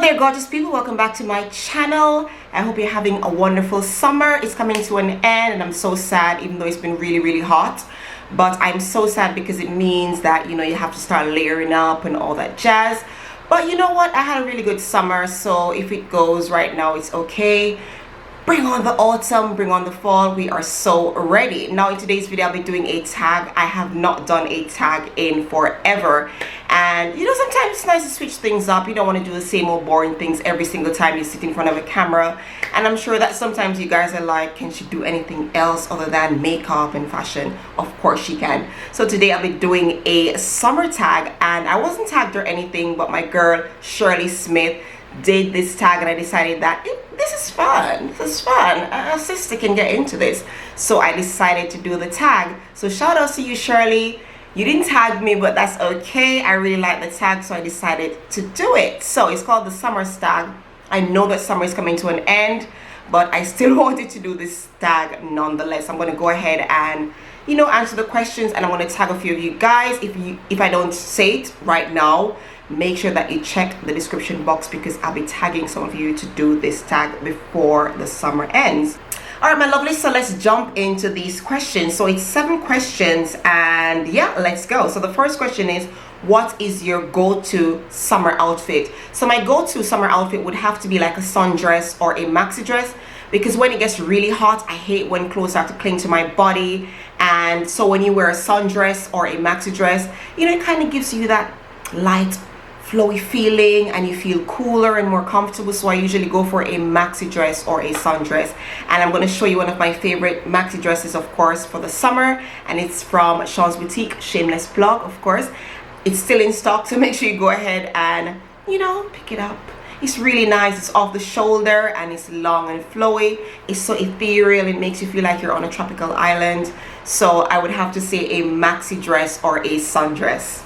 there, gorgeous people, welcome back to my channel. I hope you're having a wonderful summer. It's coming to an end and I'm so sad, even though it's been really hot. But I'm so sad because it means that, you know, you have to start layering up and all that jazz. But you know what, I had a really good summer, so if it goes right now, it's okay. Bring on the autumn, bring on the fall. We are so ready. Now in today's video, I'll be doing a tag. I have not done a tag in forever. And you know, sometimes it's nice to switch things up. You don't want to do the same old boring things every single time you sit in front of a camera. And I'm sure that sometimes you guys are like, can she do anything else other than makeup and fashion? Of course she can. So today I'll be doing a summer tag, and I wasn't tagged or anything, but my girl Sherly Smith did this tag, and I decided that this is fun. This is fun. A sister can get into this. So I decided to do the tag. So shout out to you, Sherly. You didn't tag me, but that's okay. I really like the tag, so I decided to do it. So it's called the summer tag. I know that summer is coming to an end, but I still wanted to do this tag nonetheless. I'm going to go ahead and, you know, answer the questions, and I'm going to tag a few of you guys. If I don't say it right now, make sure that you check the description box, because I'll be tagging some of you to do this tag before the summer ends. All right, my lovely, so let's jump into these questions. So it's 7 questions, and yeah, let's go. So the first question is, what is your go-to summer outfit? So my go-to summer outfit would have to be like a sundress or a maxi dress, because when it gets really hot, I hate when clothes start to cling to my body. And so when you wear a sundress or a maxi dress, you know, it kind of gives you that light flowy feeling, and you feel cooler and more comfortable. So I usually go for a maxi dress or a sundress, and I'm going to show you one of my favorite maxi dresses, of course, for the summer, and it's from Shaunz Boutique. Shameless plug, of course. It's still in stock, so make sure you go ahead and, you know, pick it up. It's really nice. It's off the shoulder and it's long and flowy. It's so ethereal. It makes you feel like you're on a tropical island. So I would have to say a maxi dress or a sundress.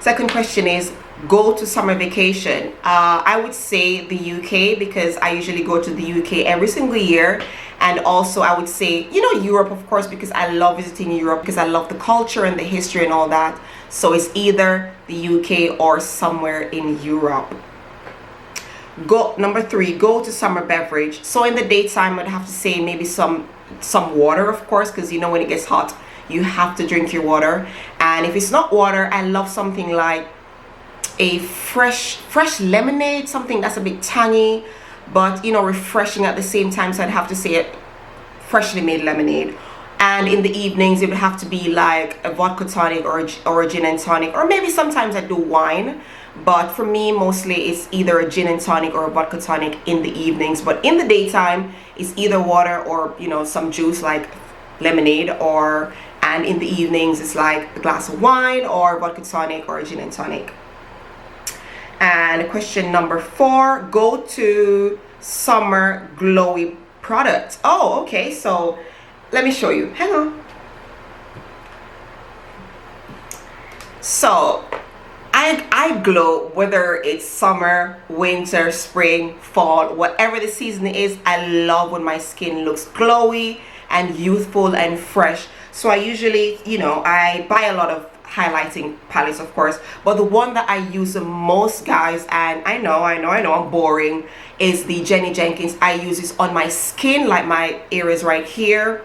Second question is, go to summer vacation. I would say the UK, because I usually go to the UK every single year. And also I would say, you know, Europe, of course, because I love visiting Europe, because I love the culture and the history and all that. So it's either the UK or somewhere in Europe. Number 3, go to summer beverage. So in the daytime, I'd have to say maybe some water, of course, because you know, when it gets hot, you have to drink your water. And if it's not water, I love something like a fresh lemonade, something that's a bit tangy but, you know, refreshing at the same time. So I'd have to say a freshly made lemonade. And in the evenings, it would have to be like a vodka tonic or a gin and tonic, or maybe sometimes I do wine. But for me, mostly it's either a gin and tonic or a vodka tonic in the evenings. But in the daytime, it's either water or, you know, some juice like lemonade, and in the evenings it's like a glass of wine or vodka tonic or a gin and tonic. And question number 4, go to summer glowy products. Oh, okay, so let me show you. Hang on. So I glow whether it's summer, winter, spring, fall, whatever the season is. I love when my skin looks glowy and youthful and fresh. So I usually, you know, I buy a lot of highlighting palettes, of course, but the one that I use the most, guys, and I know I'm boring, is the Jenny Jenkins. I use this on my skin, like my areas right here,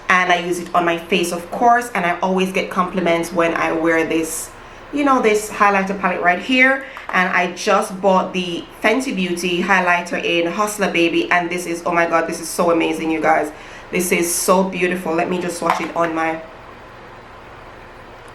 and I use it on my face, of course, and I always get compliments when I wear this, you know, this highlighter palette right here. And I just bought the Fenty Beauty highlighter in Hustler Baby, and this is, oh my god, this is so amazing, you guys. This is so beautiful. Let me just swatch it on my...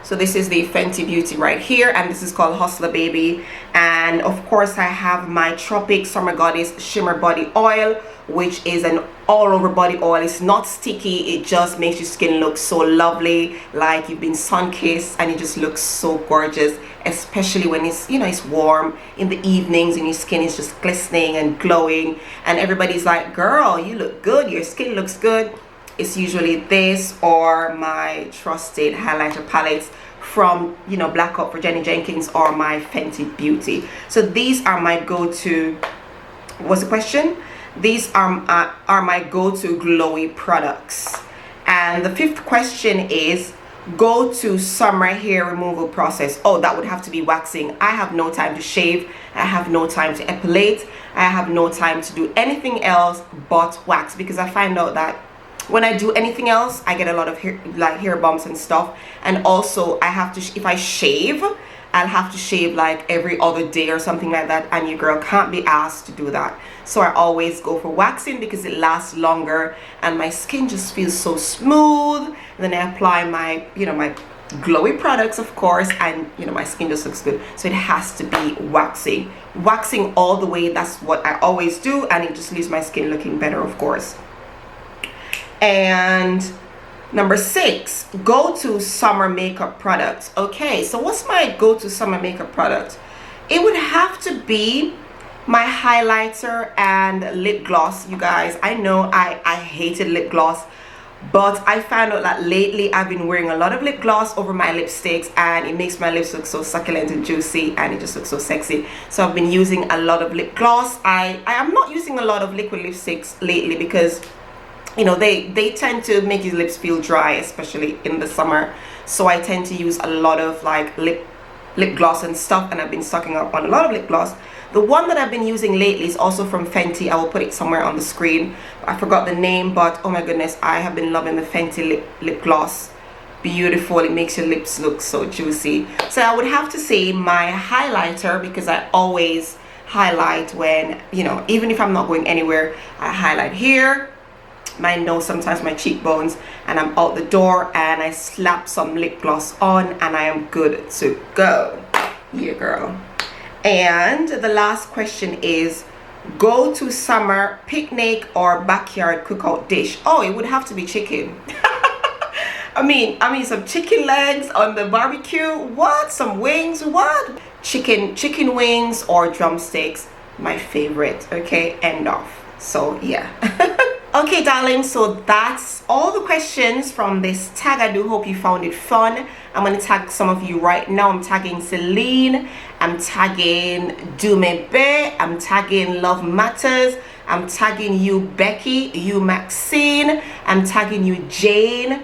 So this is the Fenty Beauty right here, and this is called Hustler Baby. And of course I have my Tropic Summer Goddess Shimmer Body Oil, which is an all over body oil. It's not sticky, it just makes your skin look so lovely, like you've been sun-kissed, and it just looks so gorgeous, especially when it's, you know, it's warm in the evenings and your skin is just glistening and glowing, and everybody's like, girl, you look good, your skin looks good. It's usually this or my trusted highlighter palettes from, you know, Black Up for Jenny Jenkins or my Fenty Beauty. So these are my go-to, what's the question? These are my go-to glowy products. And the 5th question is, go to summer hair removal process. Oh, that would have to be waxing. I have no time to shave. I have no time to epilate. I have no time to do anything else but wax, because I find out that when I do anything else, I get a lot of hair bumps and stuff. And also I have to, if I shave, I'll have to shave like every other day or something like that, and your girl can't be asked to do that. So I always go for waxing because it lasts longer and my skin just feels so smooth. And then I apply my, you know, my glowy products, of course, and you know, my skin just looks good. So it has to be waxing all the way. That's what I always do, and it just leaves my skin looking better, of course. And number 6, go-to summer makeup products. Okay, so what's my go-to summer makeup product? It would have to be my highlighter and lip gloss. You guys, I know I hated lip gloss, but I found out that lately I've been wearing a lot of lip gloss over my lipsticks, and it makes my lips look so succulent and juicy, and it just looks so sexy. So I've been using a lot of lip gloss. I am not using a lot of liquid lipsticks lately because, you know, they tend to make your lips feel dry, especially in the summer. So I tend to use a lot of like lip gloss and stuff, and I've been stocking up on a lot of lip gloss. The one that I've been using lately is also from Fenty. I will put it somewhere on the screen. I forgot the name, but oh my goodness, I have been loving the Fenty lip gloss. Beautiful. It makes your lips look so juicy. So I would have to say my highlighter, because I always highlight when, you know, even if I'm not going anywhere, I highlight here, my nose, sometimes my cheekbones, and I'm out the door and I slap some lip gloss on and I am good to go. Yeah, girl. And the last question is, go to summer picnic or backyard cookout dish. Oh, it would have to be chicken. I mean some chicken legs on the barbecue. What? Some wings? What? Chicken wings or drumsticks. My favorite. Okay, end off. So yeah. Okay, darling, so that's all the questions from this tag. I do hope you found it fun. I'm going to tag some of you right now. I'm tagging Celine, I'm tagging Dumebe, I'm tagging Love Matters, I'm tagging you Becky, you Maxine, I'm tagging you Jane,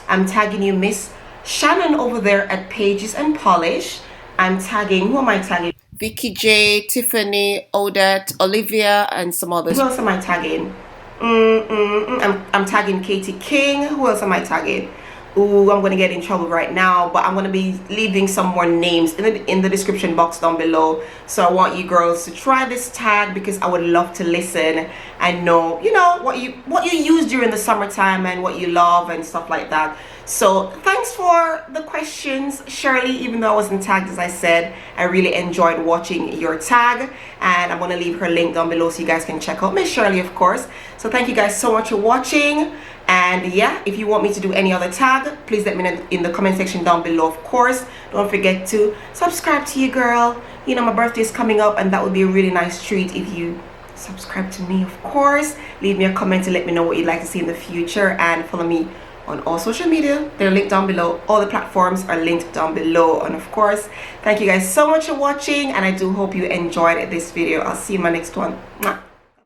I'm tagging you Miss Shannon over there at Pages and Polish. I'm tagging, who am I tagging? Vicky J, Tiffany, Odette, Olivia, and some others. Who else am I tagging? I'm tagging Katie King. Who else am I tagging? Ooh, I'm gonna get in trouble right now, but I'm gonna be leaving some more names in the description box down below. So I want you girls to try this tag, because I would love to listen and know, you know, what you use during the summertime and what you love and stuff like that. So thanks for the questions, Shirley. Even though I wasn't tagged, as I said, I really enjoyed watching your tag, and I'm going to leave her link down below so you guys can check out Miss Shirley, of course. So thank you guys so much for watching, and yeah, if you want me to do any other tag, please let me know in the comment section down below, of course. Don't forget to subscribe to your girl. You know, my birthday is coming up, and that would be a really nice treat if you subscribe to me, of course. Leave me a comment to let me know what you'd like to see in the future, and follow me on all social media. They're linked down below. All the platforms are linked down below. And of course, thank you guys so much for watching, and I do hope you enjoyed this video. I'll see you in my next one. Mwah.